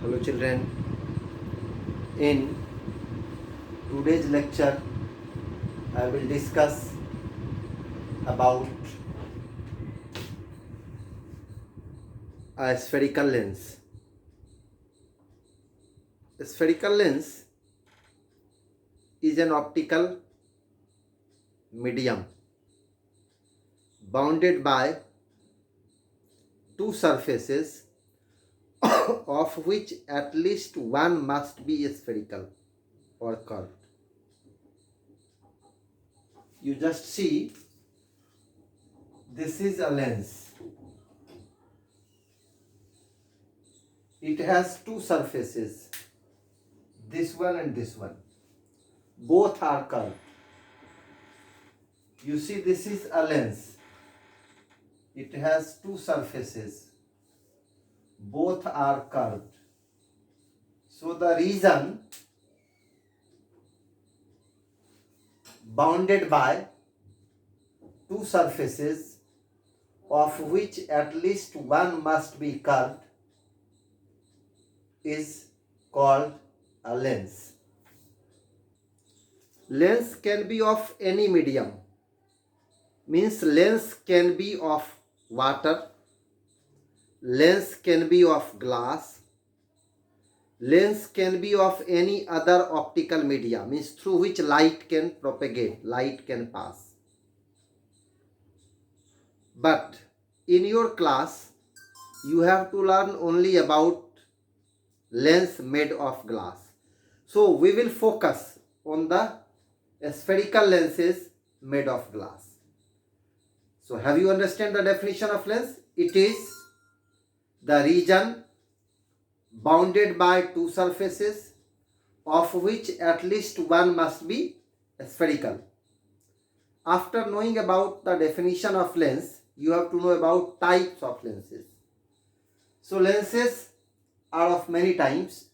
Hello children, in today's lecture I will discuss about a spherical lens. A spherical lens is an optical medium bounded by two surfaces of which at least one must be spherical or curved. You just see, this is a lens. It has two surfaces, this one and this one. Both are curved. You see, this is a lens. It has two surfaces. Both are curved. So the region bounded by two surfaces of which at least one must be curved is called a lens. Lens can be of any medium. Means lens can be of water, lens can be of glass, lens can be of any other optical media, means through which light can propagate, light can pass. But in your class, you have to learn only about lens made of glass. So we will focus on the spherical lenses made of glass. So have you understand the definition of lens? It is the region bounded by two surfaces of which at least one must be spherical. After knowing about the definition of lens, you have to know about types of lenses. So lenses are of many types,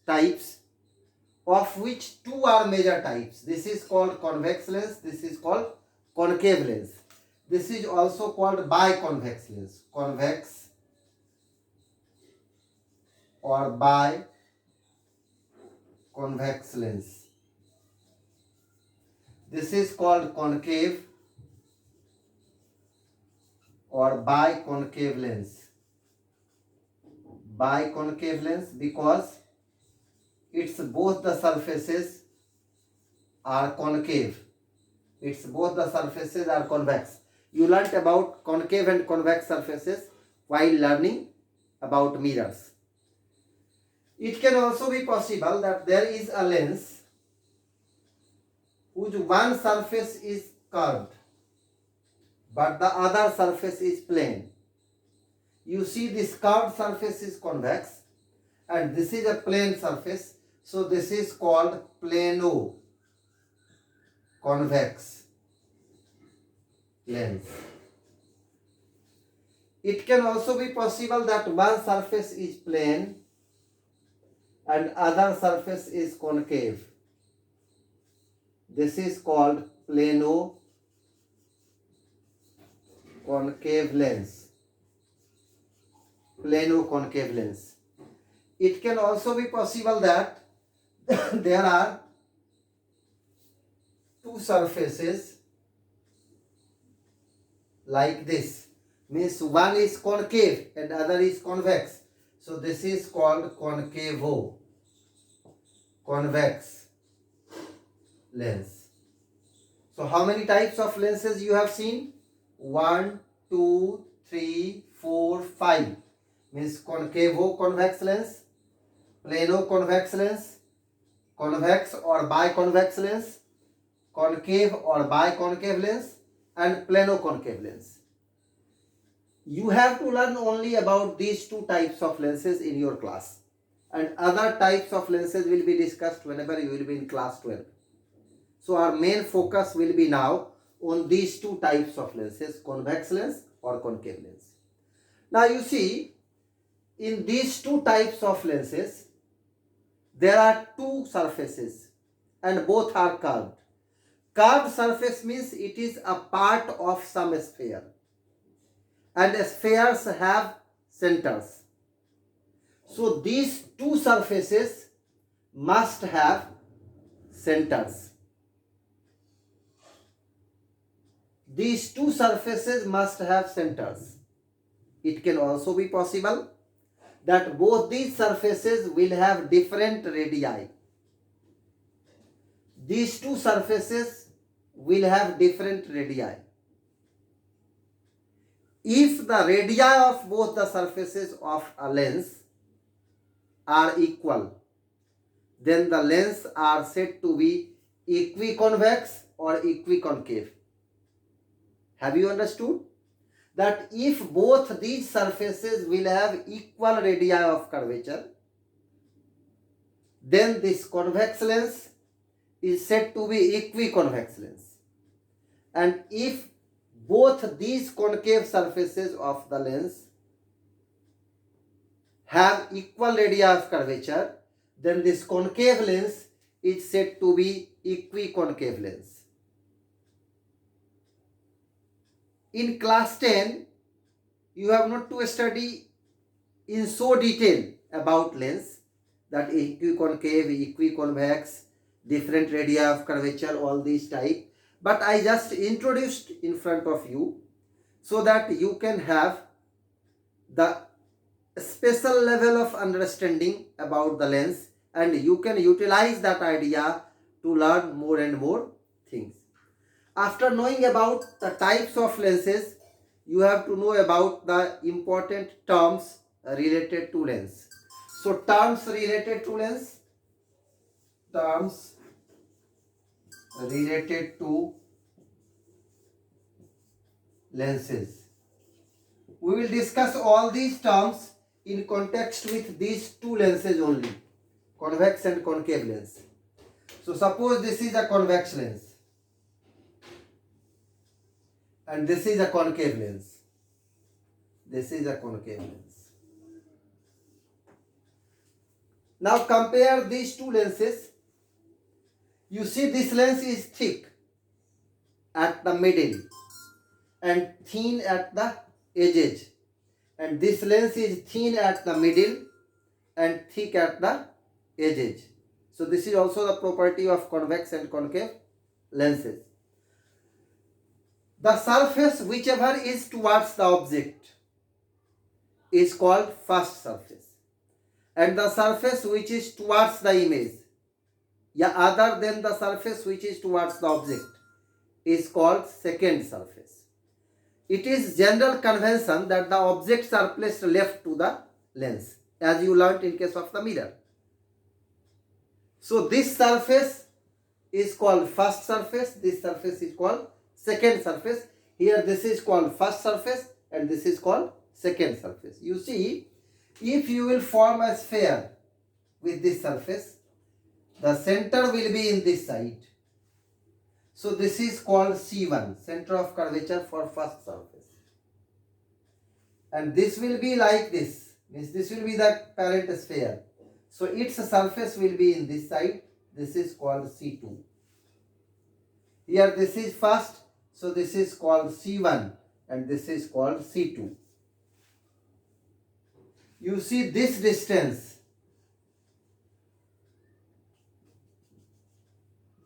of which two are major types. This is called convex lens, this is called concave lens. This is also called biconvex lens, convex or biconvex lens. This is called concave or biconcave lens. Biconcave lens because its both the surfaces are concave. Its both the surfaces are convex. You learnt about concave and convex surfaces while learning about mirrors. It can also be possible that there is a lens whose one surface is curved but the other surface is plane. You see, this curved surface is convex and this is a plane surface, so this is called plano convex lens. It can also be possible that one surface is plane and other surface is concave. This is called plano concave lens. Plano concave lens. It can also be possible that there are two surfaces like this, means one is concave and other is convex, so this is called concavo convex lens. So how many types of lenses you have seen? 1, 2, 3, 4, 5. Means concavo convex lens, plano convex lens, convex or biconvex lens, concave or biconcave lens, and plano concave lens. You have to learn only about these two types of lenses in your class, and other types of lenses will be discussed whenever you will be in class 12. So our main focus will be now on these two types of lenses, convex lens or concave lens. Now you see, in these two types of lenses, there are two surfaces and both are curved. Curved surface means it is a part of some sphere, and spheres have centers. So these two surfaces must have centers. These two surfaces must have centers. It can also be possible that both these surfaces will have different radii. These two surfaces will have different radii. If the radii of both the surfaces of a lens are equal, then the lens are said to be equiconvex or equiconcave. Have you understood? That if both these surfaces will have equal radii of curvature, then this convex lens is said to be equiconvex lens. And if both these concave surfaces of the lens have equal radii of curvature, then this concave lens is said to be equiconcave lens. In class 10, you have not to study in so detail about lens, that equiconcave, equiconvex, different radii of curvature, all these type. But I just introduced in front of you so that you can have the special level of understanding about the lens, and you can utilize that idea to learn more and more things. After knowing about the types of lenses, you have to know about the important terms related to lens. So terms related to lens, terms related to lenses. We will discuss all these terms in context with these two lenses only, convex and concave lens. So suppose this is a convex lens and this is a concave lens. This is a concave lens. Now compare these two lenses. You see this lens is thick at the middle and thin at the edges, and this lens is thin at the middle and thick at the edges. So this is also the property of convex and concave lenses. The surface whichever is towards the object is called first surface, and the surface which is towards the image, other than the surface which is towards the object, is called second surface. It is general convention that the objects are placed left to the lens, as you learnt in case of the mirror. So this surface is called first surface, this surface is called second surface. Here this is called first surface and this is called second surface. You see, if you will form a sphere with this surface, the center will be in this side. So this is called C1, center of curvature for first surface. And this will be like this, means this will be the parent sphere. So its surface will be in this side. This is called C2. Here this is first, so this is called C1 and this is called C2. You see this distance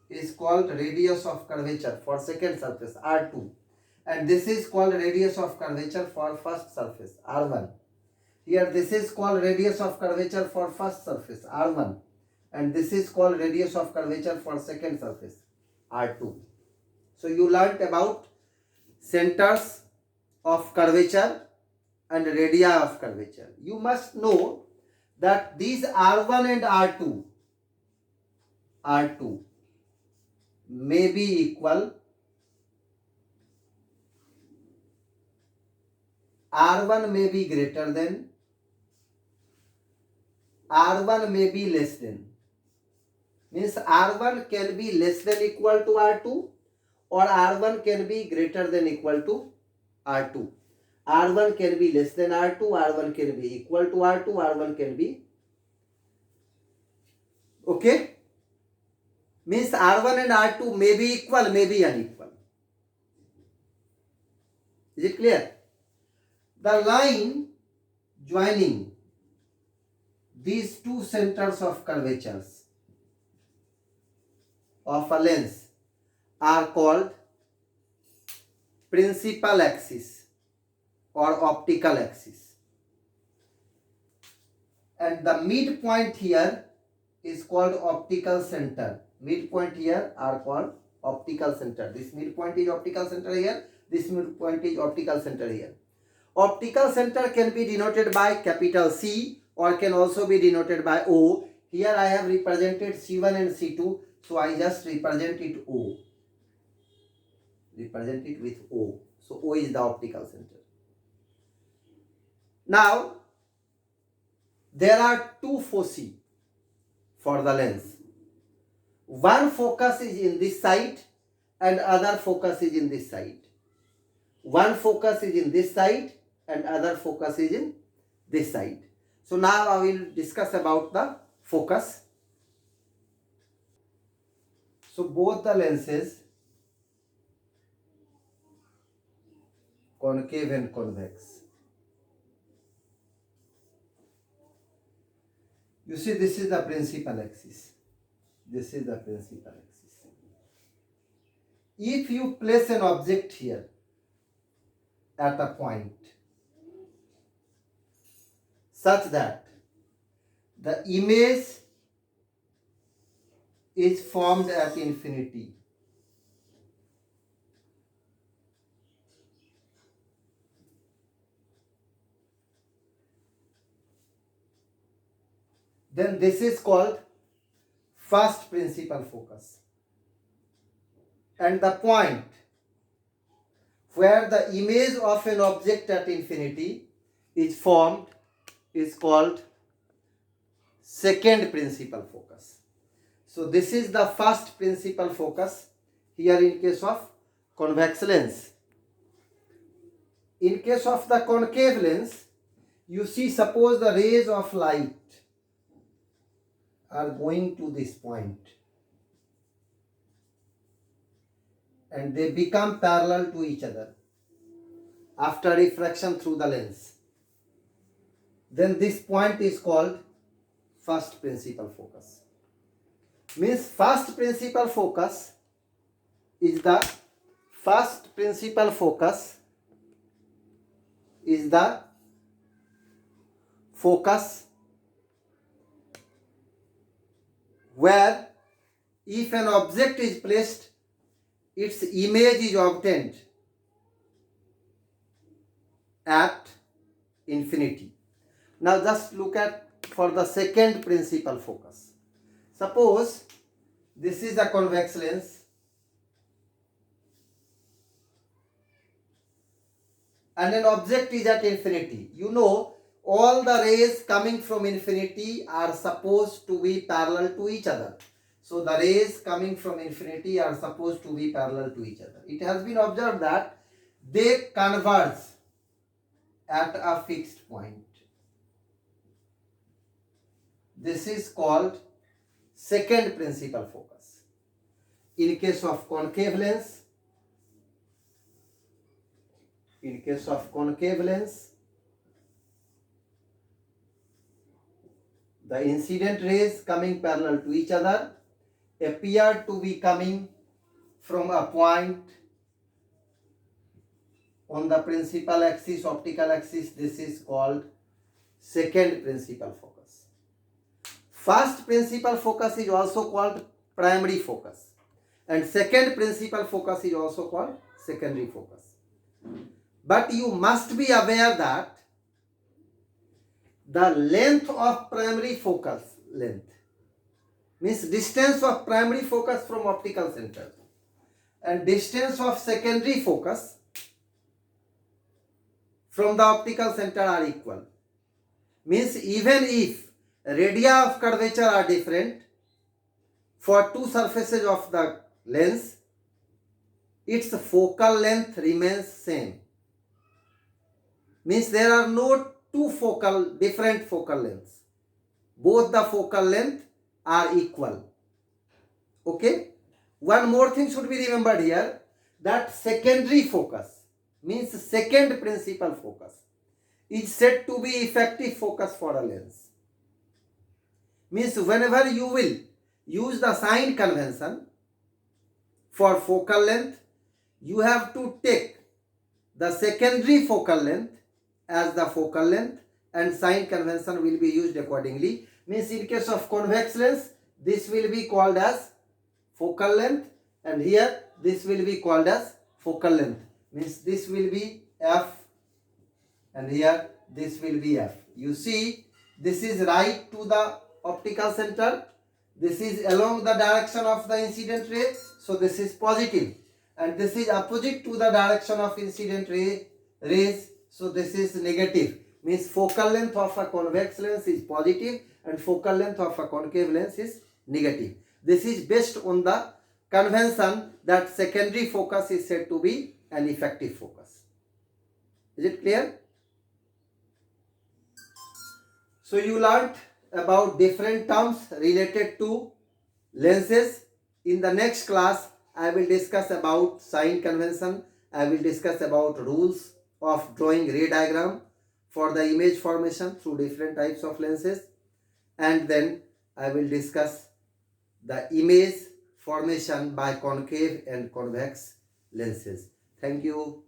is called radius of curvature for second surface, R2, and this is called radius of curvature for first surface, R1. Here this is called radius of curvature for first surface, R1, and this is called radius of curvature for second surface, R2. So you learnt about centers of curvature and radii of curvature. You must know that these R1 and R2 may be equal, R1 may be greater than, R1 may be less than. Means R1 can be less than equal to R2 or R1 can be greater than equal to R2. R1 can be less than R2, R1 can be equal to R2, R1 can be, okay? Means R1 and R2 may be equal, may be unequal. Is it clear? The line joining these two centers of curvatures of a lens are called principal axis or optical axis, and the midpoint here is called optical center. Midpoint here are called optical center. This midpoint is optical center here, this midpoint is optical center here. Optical center can be denoted by capital C or can also be denoted by O. Here I have represented C1 and C2, so I just represent it O. Represent it with O. So O is the optical center. Now, there are two foci for the lens. One focus is in this side and other focus is in this side. One focus is in this side and other focus is in this side. So now I will discuss about the focus. So both the lenses, concave and convex. You see, this is the principal axis. This is the principal axis. If you place an object here at a point such that the image is formed at infinity, then this is called first principal focus. And the point where the image of an object at infinity is formed is called second principal focus. So this is the first principal focus here in case of convex lens. In case of the concave lens, you see, suppose the rays of light are going to this point and they become parallel to each other after refraction through the lens. Then this point is called first principal focus. Means first principal focus is the focus where if an object is placed, its image is obtained at infinity. Now just look at for the second principal focus. Suppose this is a convex lens and an object is at infinity. You know, all the rays coming from infinity are supposed to be parallel to each other. So the rays coming from infinity are supposed to be parallel to each other. It has been observed that they converge at a fixed point. This is called second principal focus. In case of concave lens, the incident rays coming parallel to each other appear to be coming from a point on the principal axis, optical axis. This is called second principal focus. First principal focus is also called primary focus, and second principal focus is also called secondary focus. But you must be aware that the length of primary focus, length means distance of primary focus from optical center, and distance of secondary focus from the optical center are equal. Means even if radii of curvature are different for two surfaces of the lens, its focal length remains same. Means there are no two different focal lengths. Both the focal length are equal. Okay. One more thing should be remembered here, that secondary focus means second principal focus is said to be effective focus for a lens. Means whenever you will use the sign convention for focal length, you have to take the secondary focal length as the focal length, and sign convention will be used accordingly. Means in case of convex lens, this will be called as focal length, and here this will be called as focal length. Means this will be f, and here this will be f. You see, this is right to the optical center, this is along the direction of the incident ray, so this is positive, and this is opposite to the direction of incident rays, so this is negative. Means focal length of a convex lens is positive and focal length of a concave lens is negative. This is based on the convention that secondary focus is said to be an effective focus. Is it clear? So you learnt about different terms related to lenses. In the next class, I will discuss about sign convention. I will discuss about rules of drawing ray diagram for the image formation through different types of lenses. And then I will discuss the image formation by concave and convex lenses. Thank you.